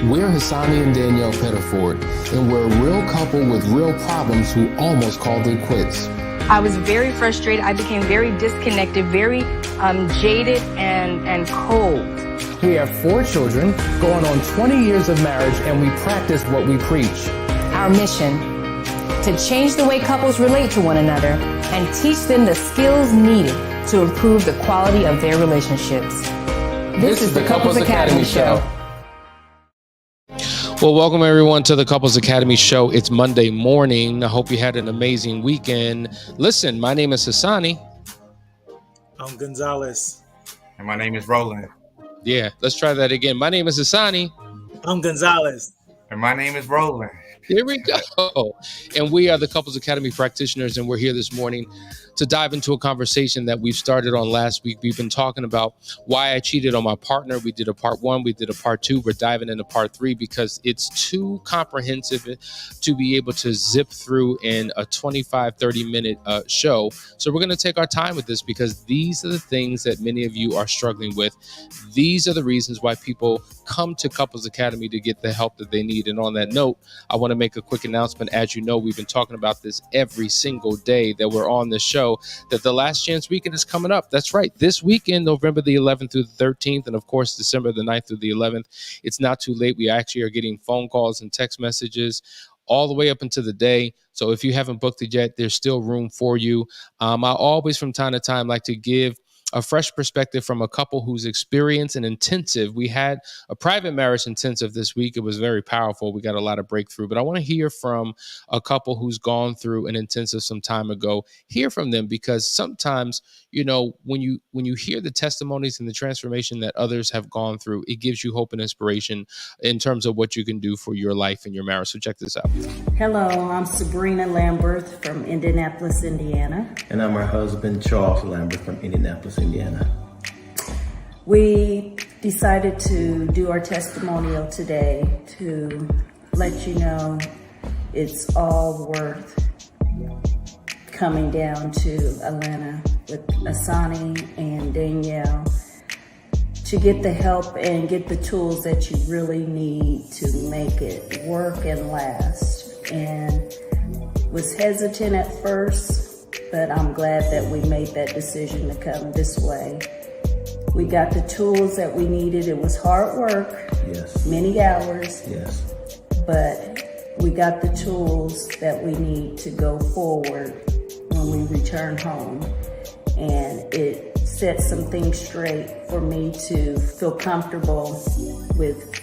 We're Hassani and Danielle Pettiford, and we're a real couple with real problems who almost called it quits. I was very frustrated. I became very disconnected, very jaded and cold. We have 4 children, going on 20 years of marriage, and we practice what we preach. Our mission, to change the way couples relate to one another and teach them the skills needed to improve the quality of their relationships. This is the Couples Academy Show. Well, welcome everyone to the Couples Academy Show. It's Monday morning. I hope you had an amazing weekend. Listen, my name is Hassani. I'm Gonzalez. And my name is Roland. Yeah, let's try that again. My name is Hassani. I'm Gonzalez. And my name is Roland. Here we go. And we are the Couples Academy practitioners, and we're here this morning to dive into a conversation that we've started on last week. We've been talking about why I cheated on my partner. We did a part 1, we did a part 2. We're diving into part 3 because it's too comprehensive to be able to zip through in a 25-30 minute show. So we're going to take our time with this because these are the things that many of you are struggling with. These are the reasons why people come to Couples Academy to get the help that they need. And on that note, I want to make a quick announcement. As you know, we've been talking about this every single day that we're on this show, that the Last Chance Weekend is coming up. That's right. This weekend, November the 11th through the 13th, and of course, December the 9th through the 11th. It's not too late. We actually are getting phone calls and text messages all the way up into the day. So if you haven't booked it yet, there's still room for you. I always, from time to time, like to give a fresh perspective from a couple who's experienced an intensive. We had a private marriage intensive this week. It was very powerful. We got a lot of breakthrough, but I want to hear from a couple who's gone through an intensive some time ago. Hear from them, because sometimes, you know, when you hear the testimonies and the transformation that others have gone through, it gives you hope and inspiration in terms of what you can do for your life and your marriage. So check this out. Hello, I'm Sabrina Lambert from Indianapolis, Indiana. And I'm her husband, Charles Lambert from Indianapolis, Indiana. We decided to do our testimonial today to let you know it's all worth coming down to Atlanta with Hassani and Danielle to get the help and get the tools that you really need to make it work and last. And was hesitant at first, but I'm glad that we made that decision to come this way. We got the tools that we needed. It was hard work, yes, many hours, yes, but we got the tools that we need to go forward when we return home. And it set some things straight for me to feel comfortable with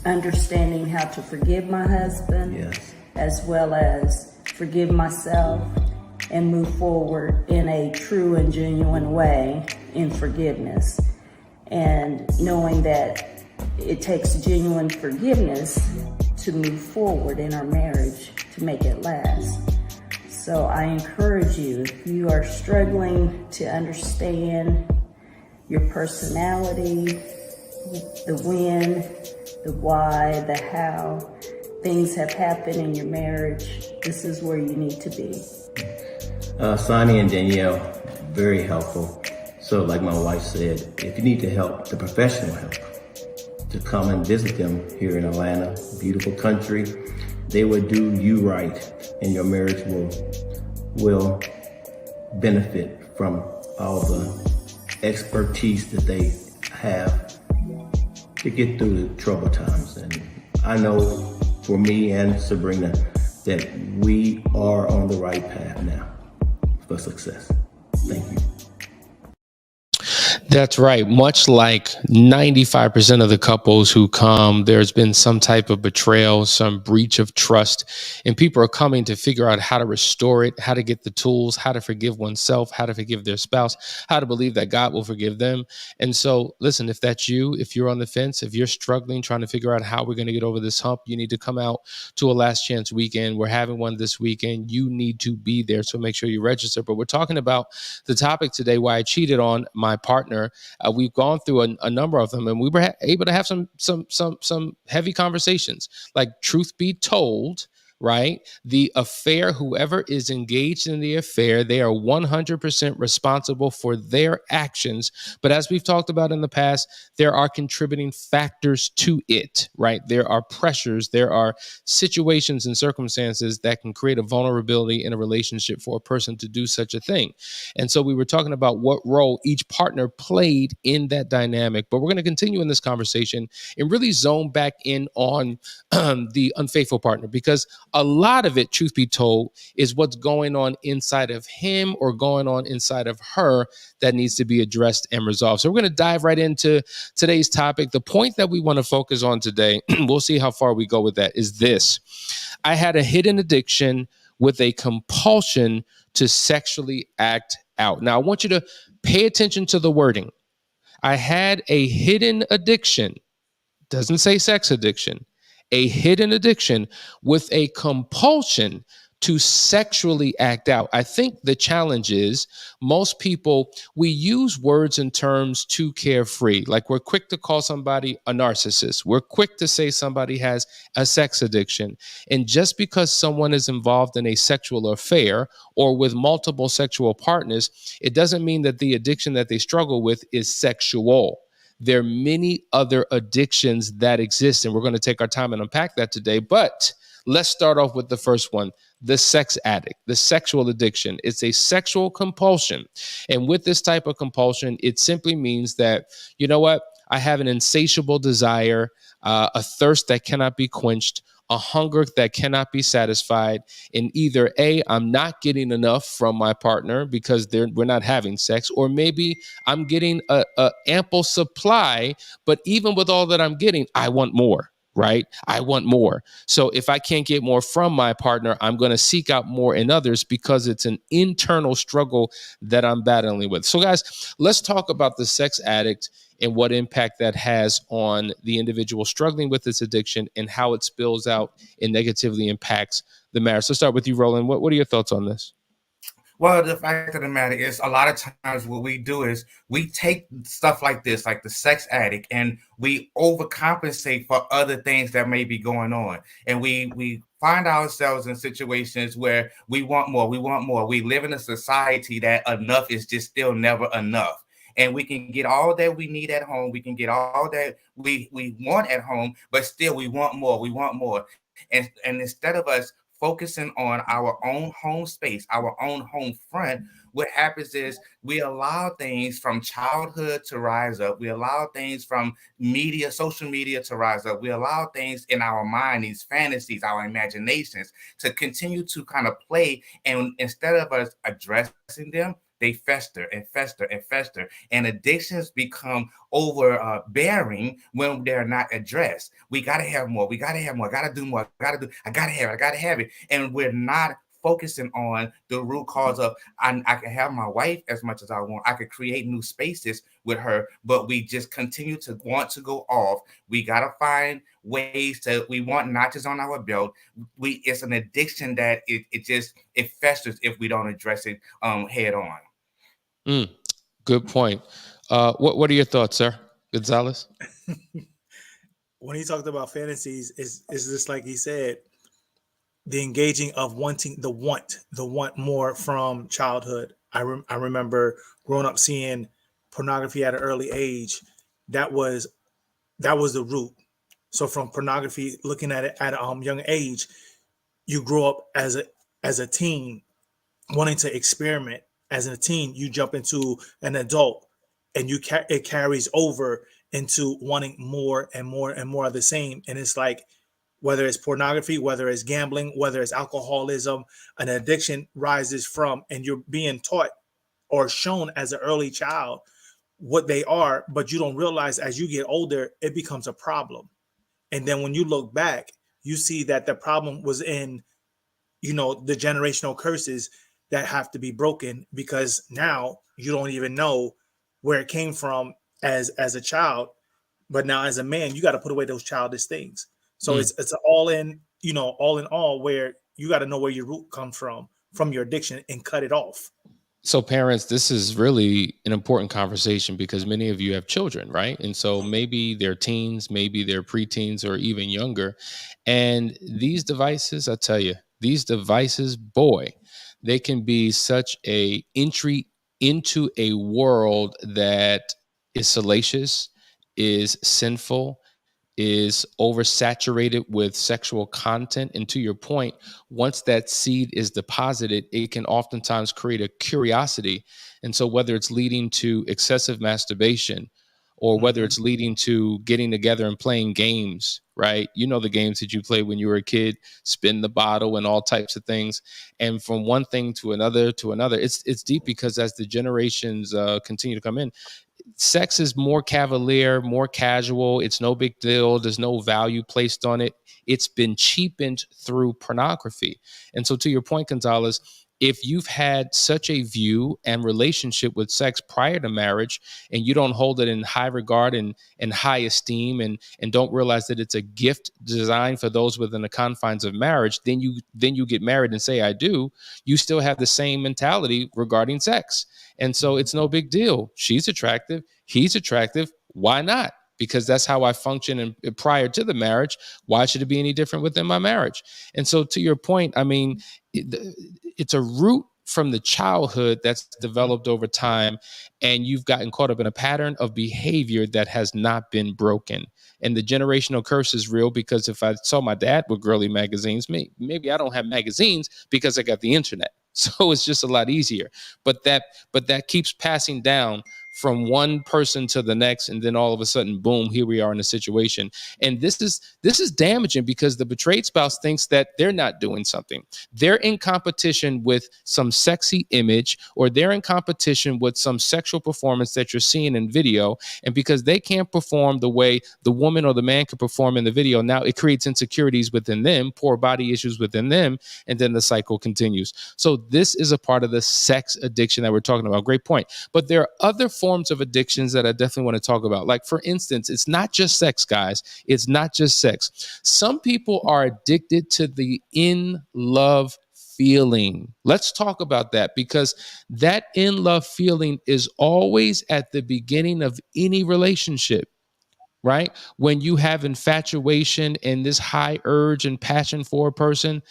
understanding how to forgive my husband, yes, as well as forgive myself and move forward in a true and genuine way in forgiveness. And knowing that it takes genuine forgiveness to move forward in our marriage to make it last. So I encourage you, if you are struggling to understand your personality, the when, the why, the how things have happened in your marriage, this is where you need to be. Sonny and Danielle, very helpful. So like my wife said, if you need the help, the professional help, to come and visit them here in Atlanta, beautiful country. They will do you right, and your marriage will benefit from all the expertise that they have to get through the troubled times. And I know for me and Sabrina that we are on the right path now for success. Thank you. That's right. Much like 95% of the couples who come, there's been some type of betrayal, some breach of trust, and people are coming to figure out how to restore it, how to get the tools, how to forgive oneself, how to forgive their spouse, how to believe that God will forgive them. And so, listen, if that's you, if you're on the fence, if you're struggling, trying to figure out how we're going to get over this hump, you need to come out to a Last Chance Weekend. We're having one this weekend. You need to be there. So make sure you register. But we're talking about the topic today, why I cheated on my partner. We've gone through a number of them, and we were able to have some heavy conversations. Like, truth be told, right? The affair, whoever is engaged in the affair, they are 100% responsible for their actions. But as we've talked about in the past, there are contributing factors to it, right? There are pressures, there are situations and circumstances that can create a vulnerability in a relationship for a person to do such a thing. And so we were talking about what role each partner played in that dynamic. But we're going to continue in this conversation and really zone back in on the unfaithful partner, because a lot of it, truth be told, is what's going on inside of him or going on inside of her that needs to be addressed and resolved. So we're going to dive right into today's topic. The point that we want to focus on today, we'll see how far we go with that, is this. I had a hidden addiction with a compulsion to sexually act out. Now, I want you to pay attention to the wording. I had a hidden addiction, doesn't say sex addiction, a hidden addiction with a compulsion to sexually act out. I think the challenge is most people, we use words and terms too carefree. Like we're quick to call somebody a narcissist. We're quick to say somebody has a sex addiction. And just because someone is involved in a sexual affair or with multiple sexual partners, it doesn't mean that the addiction that they struggle with is sexual. There are many other addictions that exist, and we're going to take our time and unpack that today. But let's start off with the first one, the sex addict, the sexual addiction. It's a sexual compulsion. And with this type of compulsion, it simply means that, you know what, I have an insatiable desire, a thirst that cannot be quenched, a hunger that cannot be satisfied. And either A, I'm not getting enough from my partner because we're not having sex, or maybe I'm getting a ample supply, but even with all that I'm getting, I want more. Right? I want more. So if I can't get more from my partner, I'm going to seek out more in others because it's an internal struggle that I'm battling with. So guys, let's talk about the sex addict and what impact that has on the individual struggling with this addiction and how it spills out and negatively impacts the marriage. So start with you, Roland. What are your thoughts on this? Well, the fact of the matter is, a lot of times what we do is we take stuff like this, like the sex addict, and we overcompensate for other things that may be going on. And we find ourselves in situations where we want more, we want more. We live in a society that enough is just still never enough. And we can get all that we need at home. We can get all that we want at home, but still we want more. We want more. And instead of us focusing on our own home space, our own home front, what happens is we allow things from childhood to rise up. We allow things from media, social media to rise up. We allow things in our mind, these fantasies, our imaginations to continue to kind of play. And instead of us addressing them, they fester and fester and fester, and addictions become overbearing when they're not addressed. We got to have more. We got to have more. I got to do more. I got to have it. I got to have it. And we're not focusing on the root cause of I can have my wife as much as I want. I could create new spaces with her, but we just continue to want to go off. We got to find ways we want notches on our belt. It's an addiction that it festers if we don't address it head on. Good point. What are your thoughts, sir? Gonzalez? When he talked about fantasies, is just like he said, the engaging of wanting the want more from childhood. I remember growing up seeing pornography at an early age. That was the root. So from pornography, looking at it at a young age, you grow up as a teen wanting to experiment. As a teen, you jump into an adult, and it carries over into wanting more and more and more of the same. And it's like, whether it's pornography, whether it's gambling, whether it's alcoholism, an addiction rises from, and you're being taught or shown as an early child what they are, but you don't realize as you get older, it becomes a problem. And then when you look back, you see that the problem was in, the generational curses that have to be broken, because now you don't even know where it came from as a child, but now as a man, you got to put away those childish things. So it's all in all, where you got to know where your root comes from your addiction and cut it off. So, parents, this is really an important conversation because many of you have children, right? And so maybe they're teens, maybe they're preteens, or even younger. And these devices, I tell you, these devices, boy, they can be such a entry into a world that is salacious, is sinful, is oversaturated with sexual content. And to your point, once that seed is deposited, it can oftentimes create a curiosity. And so, whether it's leading to excessive masturbation or whether Mhm. it's leading to getting together and playing games, right? You know, the games that you played when you were a kid, spin the bottle and all types of things. And from one thing to another, it's deep because as the generations continue to come in, sex is more cavalier, more casual. It's no big deal. There's no value placed on it. It's been cheapened through pornography. And so, to your point, Gonzalez, if you've had such a view and relationship with sex prior to marriage and you don't hold it in high regard and high esteem and don't realize that it's a gift designed for those within the confines of marriage, then you get married and say I do, you still have the same mentality regarding sex. And so it's no big deal. She's attractive. He's attractive. Why not? Because that's how I function prior to the marriage. Why should it be any different within my marriage? And so, to your point, I mean, it's a root from the childhood that's developed over time, and you've gotten caught up in a pattern of behavior that has not been broken. And the generational curse is real because if I saw my dad with girly magazines, maybe I don't have magazines because I got the internet. So it's just a lot easier. But that keeps passing down from one person to the next, and then all of a sudden, boom, here we are in a situation. And this is damaging because the betrayed spouse thinks that they're not doing something. They're in competition with some sexy image, or they're in competition with some sexual performance that you're seeing in video. And because they can't perform the way the woman or the man can perform in the video, now it creates insecurities within them, poor body issues within them, and then the cycle continues. So this is a part of the sex addiction that we're talking about. Great point. But there are other forms of addictions that I definitely want to talk about. Like, for instance, it's not just sex, guys. It's not just sex. Some people are addicted to the in love feeling. Let's talk about that, because that in love feeling is always at the beginning of any relationship, right? When you have infatuation and this high urge and passion for a person,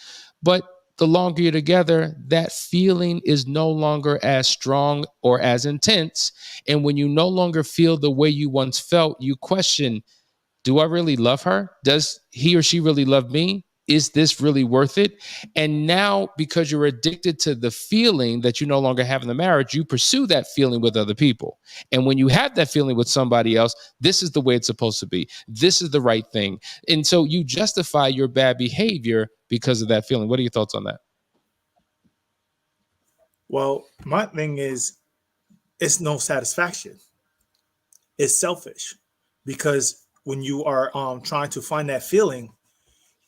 but the longer you're together, that feeling is no longer as strong or as intense. And when you no longer feel the way you once felt, you question, do I really love her? Does he or she really love me? Is this really worth it? And now, because you're addicted to the feeling that you no longer have in the marriage, you pursue that feeling with other people. And when you have that feeling with somebody else, this is the way it's supposed to be. This is the right thing. And so you justify your bad behavior because of that feeling. What are your thoughts on that? Well, my thing is, it's no satisfaction. It's selfish, because when you are trying to find that feeling,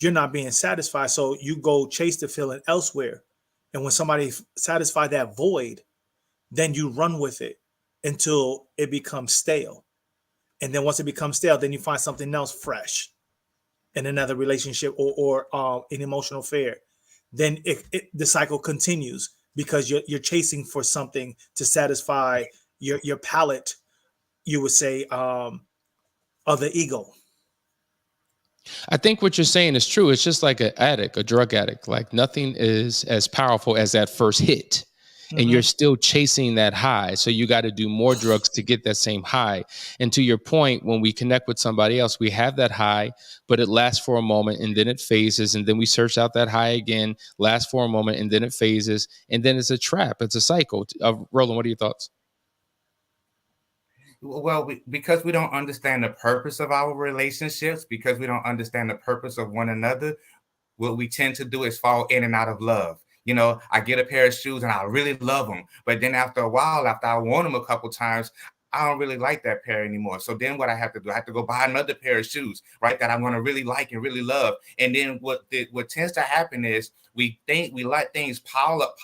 you're not being satisfied. So you go chase the feeling elsewhere. And when somebody satisfy that void, then you run with it until it becomes stale. And then once it becomes stale, then you find something else fresh in another relationship, or an emotional affair. Then the cycle continues, because you're chasing for something to satisfy your palate, you would say, of the ego. I think what you're saying is true. It's just like an addict, a drug addict. Like, nothing is as powerful as that first hit. And you're still chasing that high. So you got to do more drugs to get that same high. And to your point, when we connect with somebody else, we have that high, but it lasts for a moment and then it phases. And then we search out that high again, lasts for a moment and then it phases. And then it's a trap. It's a cycle. Roland, what are your thoughts? Well, because we don't understand the purpose of our relationships, because we don't understand the purpose of one another, what we tend to do is fall in and out of love. You know, I get a pair of shoes and I really love them, but then after a while, after I worn them a couple times, I don't really like that pair anymore. So then what I have to do, I have to go buy another pair of shoes, right, that I'm going to really like and really love. And then what tends to happen is we let things pile up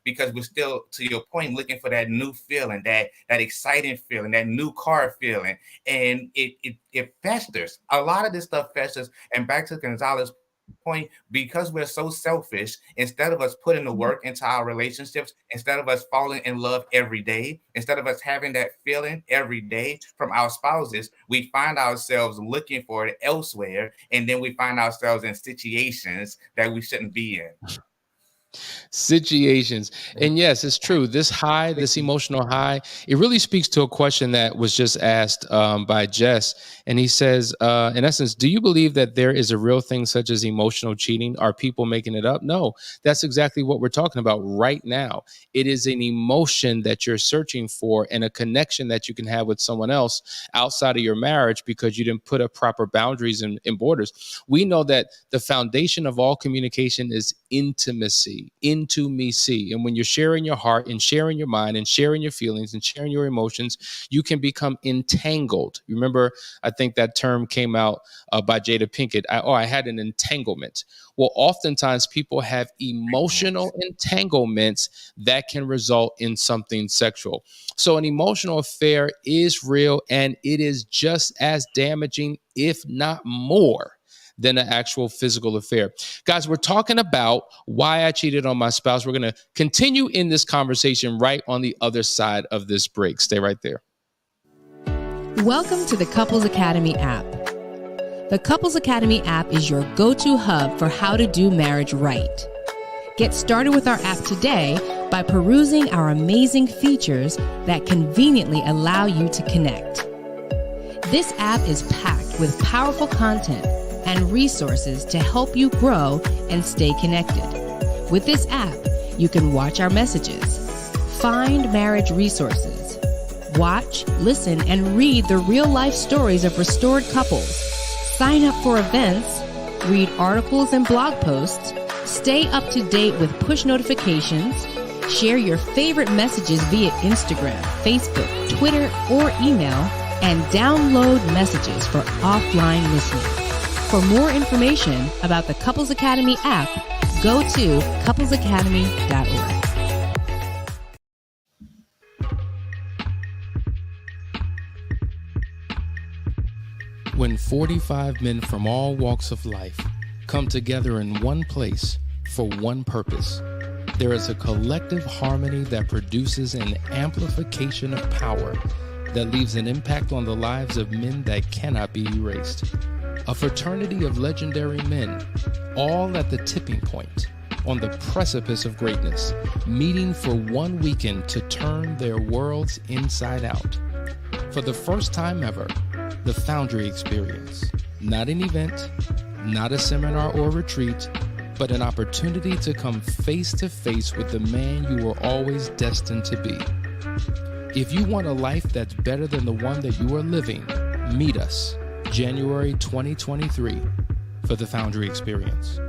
because we're still, to your point, looking for that new feeling, that exciting feeling, that new car feeling. And it festers. A lot of this stuff festers. And back to Gonzalez's point, because we're so selfish, instead of us putting the work into our relationships, instead of us falling in love every day, instead of us having that feeling every day from our spouses, we find ourselves looking for it elsewhere. And then we find ourselves in situations that we shouldn't be in. Situations. And yes, it's true. This emotional high, it really speaks to a question that was just asked by Jess. And he says, in essence, do you believe that there is a real thing such as emotional cheating? Are people making it up? No, that's exactly what we're talking about right now. It is an emotion that you're searching for and a connection that you can have with someone else outside of your marriage because you didn't put up proper boundaries and borders. We know that the foundation of all communication is intimacy. Into me see. And when you're sharing your heart and sharing your mind and sharing your feelings and sharing your emotions, you can become entangled. Remember, I think that term came out by Jada Pinkett. I had an entanglement. Well, oftentimes people have emotional entanglements that can result in something sexual. So an emotional affair is real, and it is just as damaging, if not more, than an actual physical affair. Guys, we're talking about why I cheated on my spouse. We're going to continue in this conversation right on the other side of this break. Stay right there. Welcome to the Couples Academy app. The Couples Academy app is your go-to hub for how to do marriage right. Get started with our app today by perusing our amazing features that conveniently allow you to connect. This app is packed with powerful content and resources to help you grow and stay connected. With this app, you can watch our messages, find marriage resources, watch, listen, and read the real-life stories of restored couples, sign up for events, read articles and blog posts, stay up to date with push notifications, share your favorite messages via Instagram, Facebook, Twitter, or email, and download messages for offline listening. For more information about the Couples Academy app, go to couplesacademy.org. When 45 men from all walks of life come together in one place for one purpose, there is a collective harmony that produces an amplification of power that leaves an impact on the lives of men that cannot be erased. A fraternity of legendary men, all at the tipping point, on the precipice of greatness, meeting for one weekend to turn their worlds inside out. For the first time ever, the Foundry experience. Not an event, not a seminar or retreat, but an opportunity to come face to face with the man you were always destined to be. If you want a life that's better than the one that you are living, meet us January 2023 for the Foundry Experience.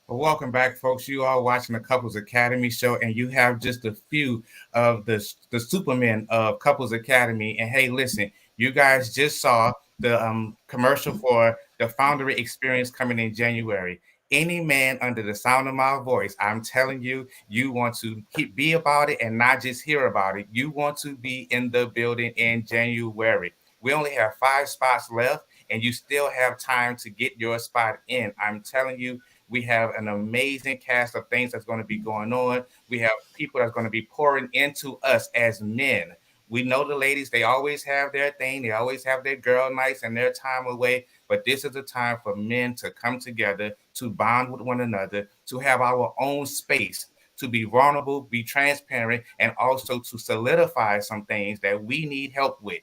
Welcome back, folks. You are watching the Couples Academy show, and you have just a few of the supermen of Couples Academy. And hey, listen, you guys just saw the commercial for the Foundry Experience coming in January. Any man under the sound of my voice, I'm telling you, you want to be about it and not just hear about it. You want to be in the building in January. We only have 5 spots left, and you still have time to get your spot in. I'm telling you, we have an amazing cast of things that's going to be going on. We have people that's going to be pouring into us as men. We know the ladies, they always have their thing. They always have their girl nights and their time away. But this is a time for men to come together, to bond with one another, to have our own space, to be vulnerable, be transparent, and also to solidify some things that we need help with.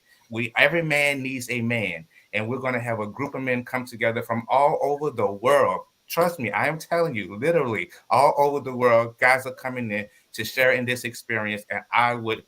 Every man needs a man. And we're going to have a group of men come together from all over the world. Trust me, I am telling you, literally, all over the world, guys are coming in to share in this experience, and I would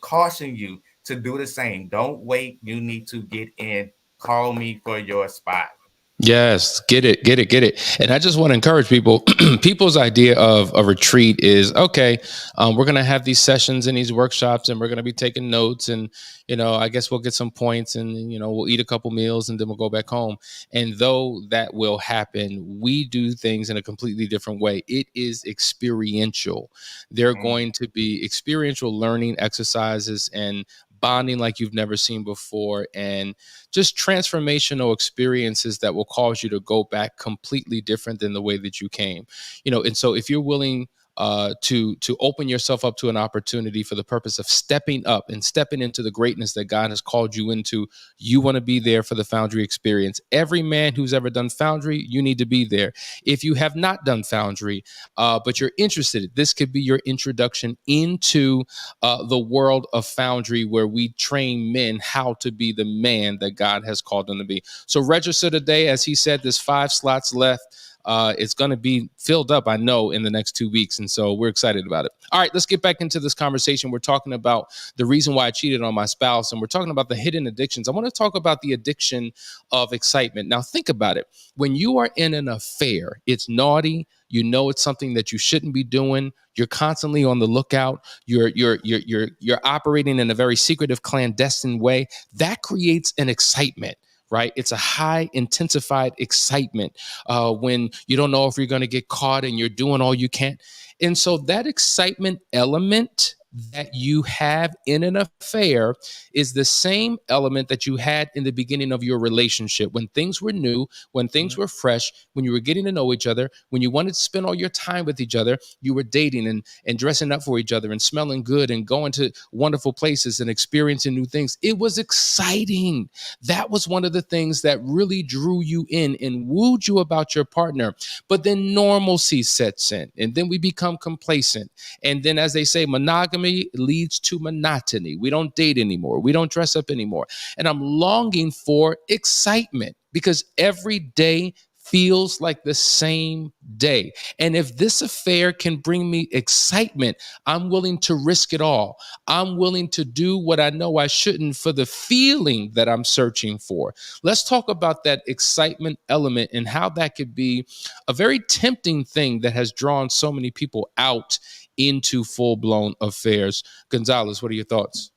caution you to do the same. Don't wait. You need to get in. Call me for your spot. Yes, get it, get it, get it. And I just want to encourage people. People's idea of a retreat is okay. We're going to have these sessions and these workshops, and we're going to be taking notes, and I guess we'll get some points, and we'll eat a couple meals, and then we'll go back home. And though that will happen, we do things in a completely different way. It is experiential. They're going to be experiential learning exercises and bonding like you've never seen before, and just transformational experiences that will cause you to go back completely different than the way that you came. And so if you're willing to open yourself up to an opportunity for the purpose of stepping up and stepping into the greatness that God has called you into, you want to be there for the Foundry experience. Every man who's ever done Foundry, you need to be there. If you have not done Foundry, but you're interested, this could be your introduction into the world of Foundry, where we train men how to be the man that God has called them to be. So register today. As he said, there's 5 slots left. It's going to be filled up, I know, in the next 2 weeks. And so we're excited about it. All right, let's get back into this conversation. We're talking about the reason why I cheated on my spouse, and we're talking about the hidden addictions. I want to talk about the addiction of excitement. Now, think about it. When you are in an affair, it's naughty. It's something that you shouldn't be doing. You're constantly on the lookout. You're operating in a very secretive, clandestine way. That creates an excitement. Right? It's a high intensified excitement when you don't know if you're going to get caught and you're doing all you can. And so that excitement element that you have in an affair is the same element that you had in the beginning of your relationship, when things were new, when things were fresh, when you were getting to know each other, when you wanted to spend all your time with each other, you were dating and dressing up for each other and smelling good and going to wonderful places and experiencing new things. It was exciting. That was one of the things that really drew you in and wooed you about your partner. But then normalcy sets in, and then we become complacent. And then, as they say, monogamy leads to monotony. We don't date anymore. We don't dress up anymore. And I'm longing for excitement, because every day feels like the same day. And if this affair can bring me excitement, I'm willing to risk it all. I'm willing to do what I know I shouldn't for the feeling that I'm searching for. Let's talk about that excitement element and how that could be a very tempting thing that has drawn so many people out into full-blown affairs. Gonzalez, what are your thoughts?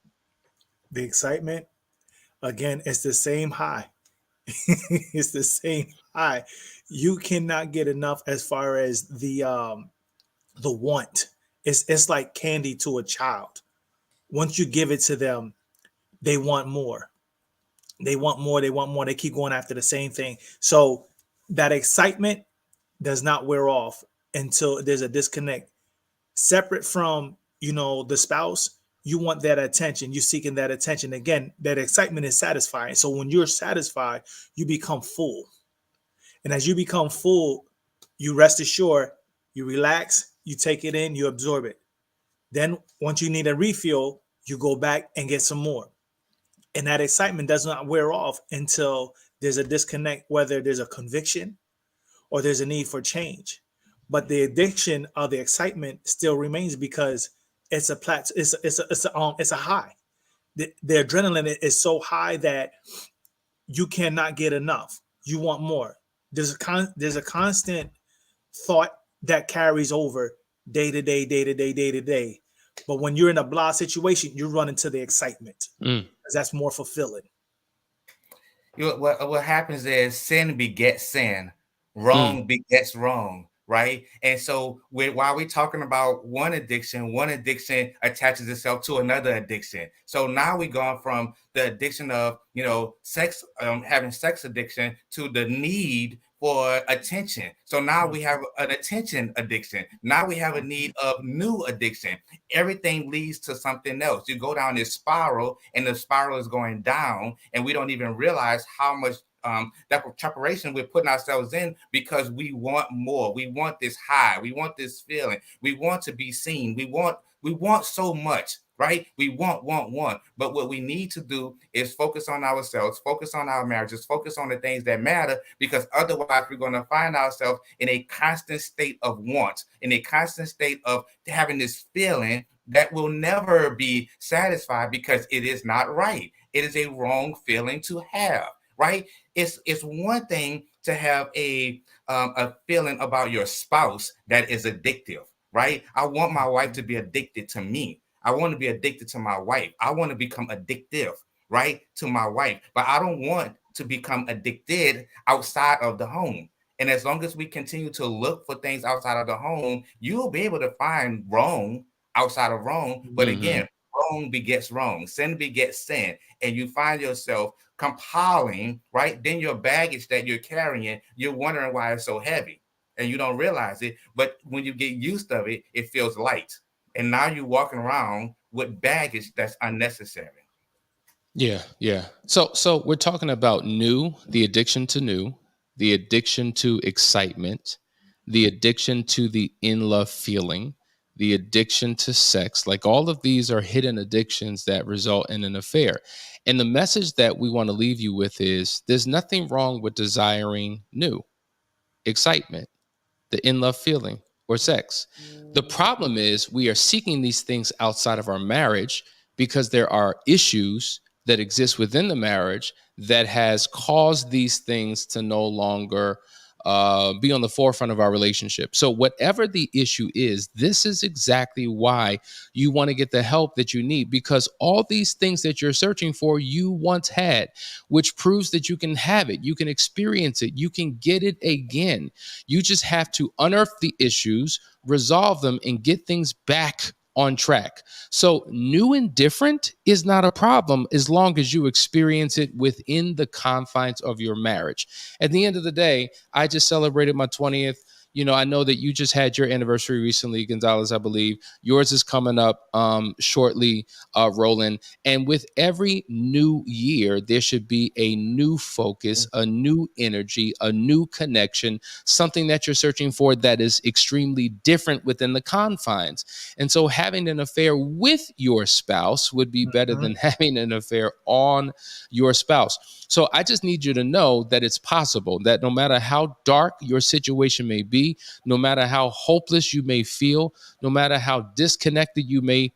The excitement, again, it's the same high. It's the same high. You cannot get enough as far as the want. It's like candy to a child. Once you give it to them, they want more. They want more. They want more. They keep going after the same thing. So that excitement does not wear off until there's a disconnect. Separate from, the spouse, you want that attention. You're seeking that attention. Again, that excitement is satisfying. So when you're satisfied, you become full. And as you become full, you rest assured, you relax, you take it in, you absorb it. Then once you need a refill, you go back and get some more. And that excitement does not wear off until there's a disconnect, whether there's a conviction or there's a need for change. But the addiction of the excitement still remains, because it's a high. The adrenaline is so high that you cannot get enough. You want more. There's a constant thought that carries over day to day, day to day, day to day. But when you're in a blah situation, you run into the excitement, because that's more fulfilling. What happens is sin begets sin, wrong begets wrong, right? And so while we're talking about one addiction attaches itself to another addiction. So now we've gone from the addiction of sex, having sex addiction, to the need for attention. So now we have an attention addiction. Now we have a need of new addiction. Everything leads to something else. You go down this spiral, and the spiral is going down, and we don't even realize how much that preparation we're putting ourselves in, because we want more. We want this high. We want this feeling. We want to be seen. We want so much, right? We want. But what we need to do is focus on ourselves, focus on our marriages, focus on the things that matter, because otherwise we're going to find ourselves in a constant state of want, in a constant state of having this feeling that will never be satisfied, because it is not right. It is a wrong feeling to have. Right? It's one thing to have a feeling about your spouse that is addictive, right? I want my wife to be addicted to me. I want to be addicted to my wife. I want to become addictive, right, to my wife. But I don't want to become addicted outside of the home. And as long as we continue to look for things outside of the home, you'll be able to find wrong outside of wrong. But again, wrong begets wrong, sin begets sin, and you find yourself compiling, right? Then your baggage that you're carrying, you're wondering why it's so heavy, and you don't realize it. But when you get used of it, it feels light, and now you're walking around with baggage that's unnecessary. Yeah. So we're talking about new, the addiction to new, the addiction to excitement, the addiction to the in love feeling, the addiction to sex. Like all of these are hidden addictions that result in an affair. And the message that we want to leave you with is there's nothing wrong with desiring new, excitement, the in love feeling, or sex. The problem is we are seeking these things outside of our marriage because there are issues that exist within the marriage that has caused these things to no longer be on the forefront of our relationship. So whatever the issue is, this is exactly why you want to get the help that you need, because all these things that you're searching for, you once had, which proves that you can have it, you can experience it, you can get it again. You just have to unearth the issues, resolve them, and get things back on track. So new and different is not a problem as long as you experience it within the confines of your marriage. At the end of the day, I just celebrated my 20th. You know, I know that you just had your anniversary recently, Gonzalez, I believe. Yours is coming up shortly, Roland. And with every new year, there should be a new focus, a new energy, a new connection, something that you're searching for that is extremely different within the confines. And so having an affair with your spouse would be better than having an affair on your spouse. So I just need you to know that it's possible, that no matter how dark your situation may be, no matter how hopeless you may feel, no matter how disconnected you may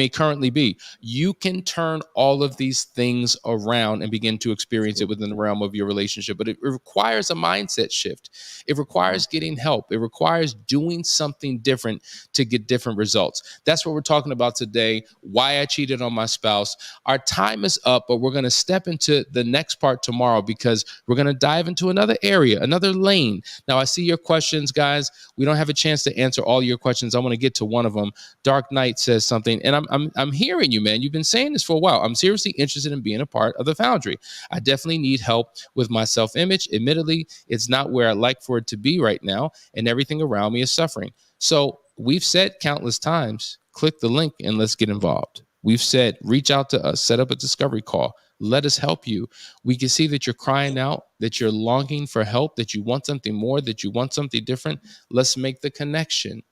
currently be, you can turn all of these things around and begin to experience it within the realm of your relationship. But it requires a mindset shift. It requires getting help. It requires doing something different to get different results. That's what we're talking about today, why I cheated on my spouse. Our time is up, but we're going to step into the next part tomorrow because we're going to dive into another area, another lane. Now, I see your questions, guys. We don't have a chance to answer all your questions. I want to get to one of them. Dark Knight says something, and I'm hearing you, man. You've been saying this for a while. I'm seriously interested in being a part of the Foundry. I definitely need help with my self-image. Admittedly, it's not where I'd like for it to be right now, and everything around me is suffering. So we've said countless times, click the link and let's get involved. We've said, reach out to us, set up a discovery call. Let us help you. We can see that you're crying out, that you're longing for help, that you want something more, that you want something different. Let's make the connection.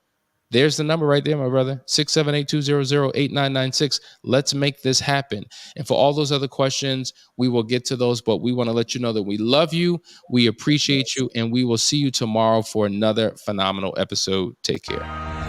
There's the number right there, my brother, 678-200-8996. Let's make this happen. And for all those other questions, we will get to those, but we want to let you know that we love you, we appreciate you, and we will see you tomorrow for another phenomenal episode. Take care.